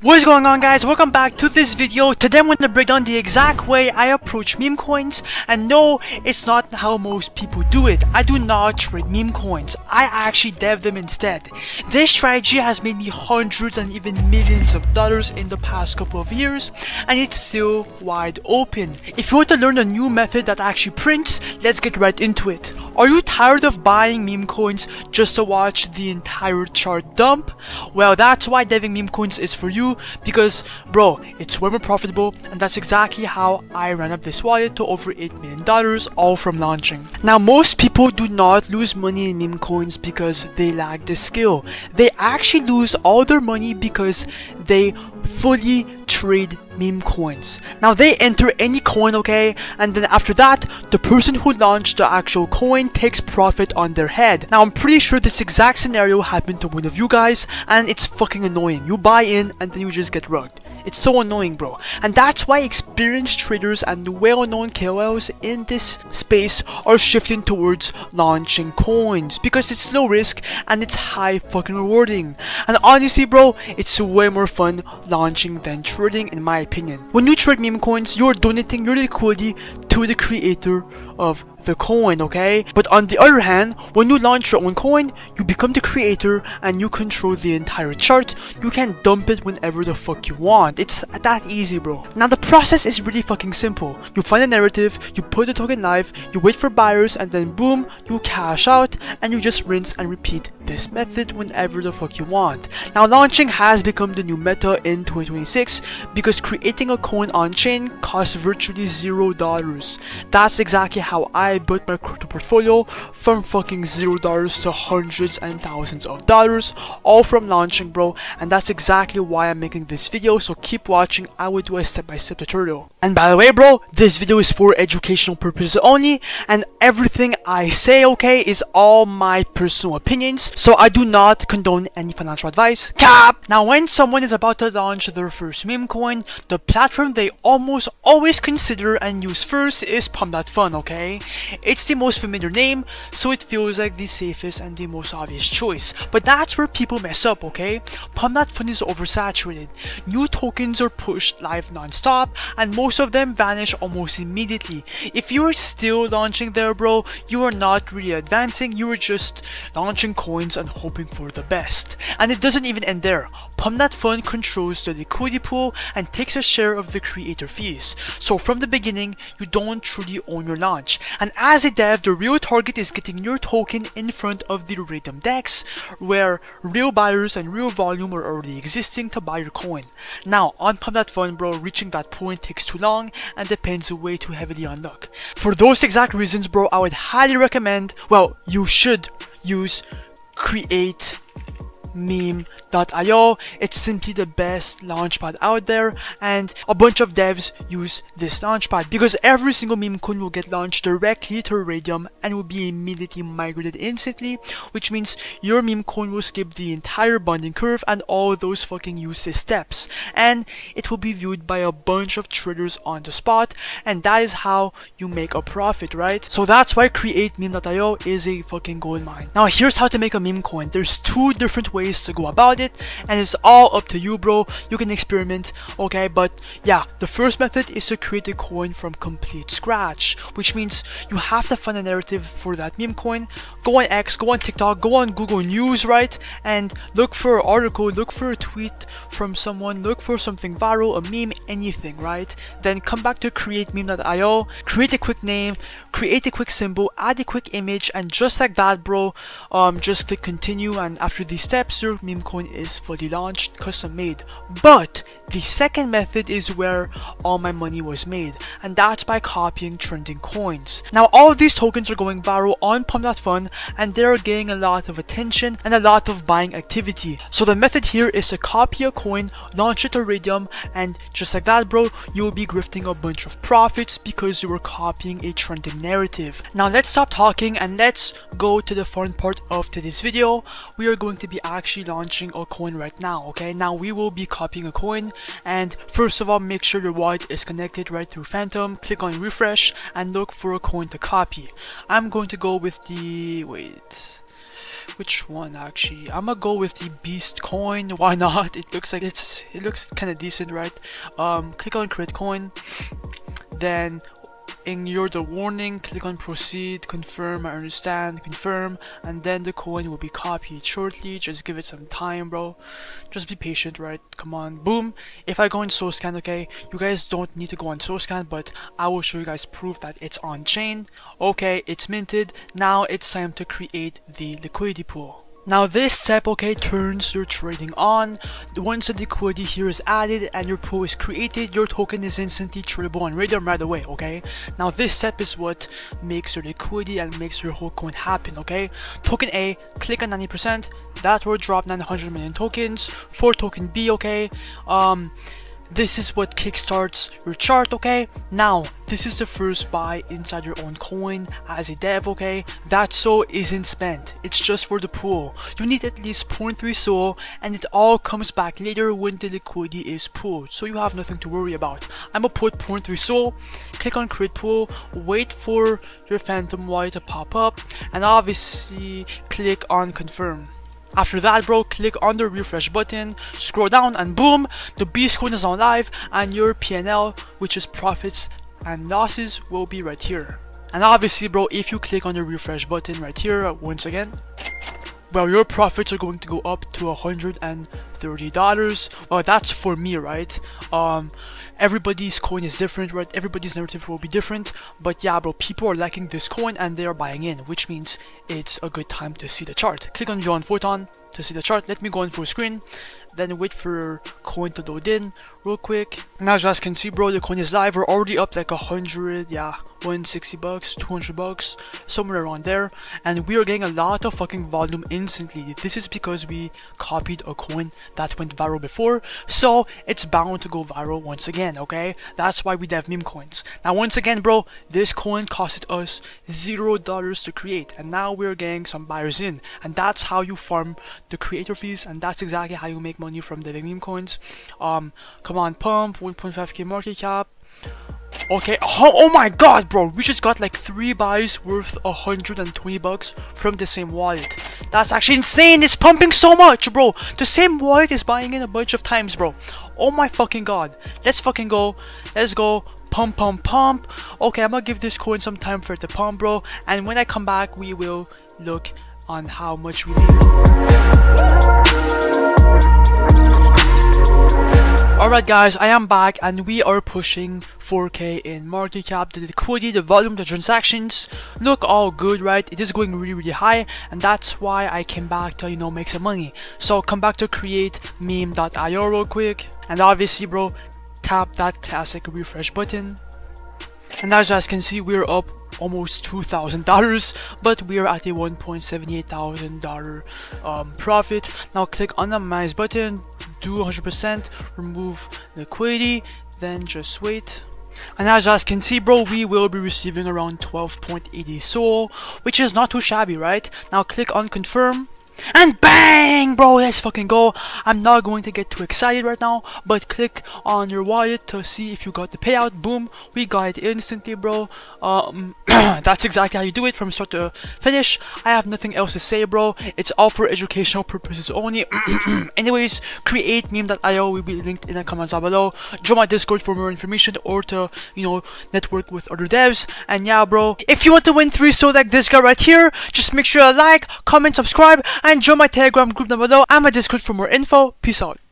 What is going on, guys? Welcome back to this video. Today I'm going to break down the exact way I approach meme coins. And no, it's not how most people do it. I do not trade meme coins. I actually dev them instead. This strategy has made me hundreds and even millions of dollars in the past couple of years, and it's still wide open. If you want to learn a new method that actually prints, let's get right into it. Are you tired of buying meme coins just to watch the entire chart dump? Well, that's why deving meme coins is for you, because bro, it's way more profitable, and that's exactly how I ran up this wallet to over $8 million, all from launching. Now, most people do not lose money in meme coins because they lack the skill. They actually lose all their money because they fully trade meme coins. Now, they enter any coin, okay, and then after that, the person who launched the actual coin takes profit on their head. Now, I'm pretty sure this exact scenario happened to one of you guys, and it's fucking annoying. You buy in and then you just get rugged. It's so annoying, bro. And that's why experienced traders and well-known KOLs in this space are shifting towards launching coins, because it's low risk and it's high fucking rewarding. And honestly, bro, it's way more fun launching than trading, in my opinion. When you trade meme coins, you're donating your liquidity to the creator of the coin, okay? But on the other hand, when you launch your own coin, you become the creator and you control the entire chart. You can dump it whenever the fuck you want. It's that easy, bro. Now, the process is really fucking simple. You find a narrative, you put the token live, you wait for buyers, and then boom, you cash out, and you just rinse and repeat this method whenever the fuck you want. Now, launching has become the new meta in 2026 because creating a coin on chain costs virtually $0. That's exactly how I built my crypto portfolio, from fucking $0 to hundreds and thousands of dollars, all from launching, bro. And that's exactly why I'm making this video, so keep watching. I will do a step-by-step tutorial. And by the way, bro, this video is for educational purposes only, and everything I say, okay, is all my personal opinions, so I do not condone any financial advice. Cap! Now, when someone is about to launch their first meme coin, the platform they almost always consider and use first is Pump.Fun, okay? It's the most familiar name, so it feels like the safest and the most obvious choice. But that's where people mess up, okay? Pump.Fun is oversaturated. New tokens are pushed live non-stop, and most of them vanish almost immediately. If you are still launching there, bro, you are not really advancing. You are just launching coins and hoping for the best. And it doesn't even end there. Pump.Fun controls the liquidity pool and takes a share of the creator fees. So from the beginning, you don't truly own your launch. And as a dev, the real target is getting your token in front of the random DEX, where real buyers and real volume are already existing to buy your coin. Now, on Pump.Fun, bro, reaching that point takes too long and depends way too heavily on luck. For those exact reasons, bro, I would highly recommend, well, you should use Create Meme.io. It's simply the best launchpad out there, and a bunch of devs use this launchpad because every single meme coin will get launched directly to Radium and will be immediately migrated instantly, which means your meme coin will skip the entire bonding curve and all those fucking useless steps, and it will be viewed by a bunch of traders on the spot, and that is how you make a profit, right? So that's why Create Meme.io is a fucking gold mine. Now, here's how to make a meme coin. There's two different ways to go about it, and it's all up to you, bro. You can experiment, okay? But yeah, the first method is to create a coin from complete scratch, which means you have to find a narrative for that meme coin. Go on X, go on TikTok, go on Google News, right? And look for an article, look for a tweet from someone, look for something viral, a meme, anything, right? Then come back to Create Meme.io, create a quick name, create a quick symbol, add a quick image, and just like that, bro, just click continue, and after these steps, your meme coin is fully launched, custom made. But the second method is where all my money was made, and that's by copying trending coins. Now, all of these tokens are going viral on Pump.Fun, and they're getting a lot of attention and a lot of buying activity. So the method here is to copy a coin, launch it to Radium, and just like that, bro, you will be grifting a bunch of profits because you were copying a trending narrative. Now, let's stop talking and let's go to the fun part of today's video. We are going to be actually launching a coin right now, okay? Now, we will be copying a coin, and first of all, make sure your wallet is connected right through Phantom. Click on refresh and look for a coin to copy. I'm going to go with the which one actually? I'm gonna go with the beast coin. Why not? It looks like it looks kind of decent, right? Click on create coin, then ignore the warning, click on proceed, confirm, I understand, confirm, and then the coin will be copied shortly. Just give it some time, bro. Just be patient, right? Come on, boom. If I go in SoScan, okay, you guys don't need to go on SoScan, but I will show you guys proof that it's on chain. Okay, it's minted. Now it's time to create the liquidity pool. Now this step, okay, turns your trading on. Once the liquidity here is added and your pool is created, your token is instantly tradable on Radium right away, okay? Now this step is what makes your liquidity and makes your whole coin happen, okay? Token A, click on 90%, that will drop 900 million tokens. For token B, okay, this is what kickstarts your chart, okay? Now, this is the first buy inside your own coin as a dev, okay? That SOL isn't spent, it's just for the pool. You need at least 0.3 SOL and it all comes back later when the liquidity is pooled, so you have nothing to worry about. I'm gonna put 0.3 SOL, click on create pool, wait for your phantom wallet to pop up, and obviously click on confirm. After that, bro, click on the refresh button, scroll down, and boom, the beast coin is on live, and your PNL, which is profits and losses, will be right here. And obviously, bro, if you click on the refresh button right here once again, well, your profits are going to go up to $130. Well, that's for me, right? Everybody's coin is different, right? Everybody's narrative will be different, but yeah, bro, people are liking this coin and they are buying in, which means it's a good time to see the chart. Click on view on photon to see the chart. Let me go on full screen, then wait for coin to load in real quick. Now as you guys can see, bro, the coin is live. We're already up like 100, yeah, 160 bucks, 200 bucks, somewhere around there, and we are getting a lot of fucking volume instantly. This is because we copied a coin that went viral before, so it's bound to go viral once again, okay? That's why we dev meme coins. Now once again, bro, this coin costed us $0 to create, and now we're getting some buyers in, and that's how you farm the creator fees, and that's exactly how you make money from deving meme coins. Come on, pump, 1.5k market cap. Okay, oh my god, bro, we just got like 3 buys worth 120 bucks from the same wallet. That's actually insane. It's pumping so much, bro. The same wallet is buying in a bunch of times, bro. Oh my fucking god. Let's fucking go. Let's go. Pump, pump, pump. Okay, I'm gonna give this coin some time for it to pump, bro, and when I come back we will look on how much we made. Alright guys, I am back and we are pushing 4k in market cap. The liquidity, the volume, the transactions look all good, right? It is going really high, and that's why I came back to, you know, make some money. So come back to create meme.io real quick, and obviously, bro, tap that classic refresh button. And as you guys can see, we're up almost $2,000, but we are at a $1.78 profit. Now click on the minus button, do 100%, remove liquidity, then just wait. And as you guys can see, bro, we will be receiving around 12.80 SOL, which is not too shabby, right? Now click on confirm, and bang, bro, let's fucking go. I'm not going to get too excited right now, but click on your wallet to see if you got the payout. Boom, we got it instantly, bro. That's exactly how you do it from start to finish. I have nothing else to say, bro. It's all for educational purposes only. Anyways, create meme.io will be linked in the comments down below. Join my Discord for more information or to, you know, network with other devs. And yeah, bro, if you want to win 3 SOL like this guy right here, just make sure to like, comment, subscribe, and join my Telegram group down below and my Discord for more info. Peace out.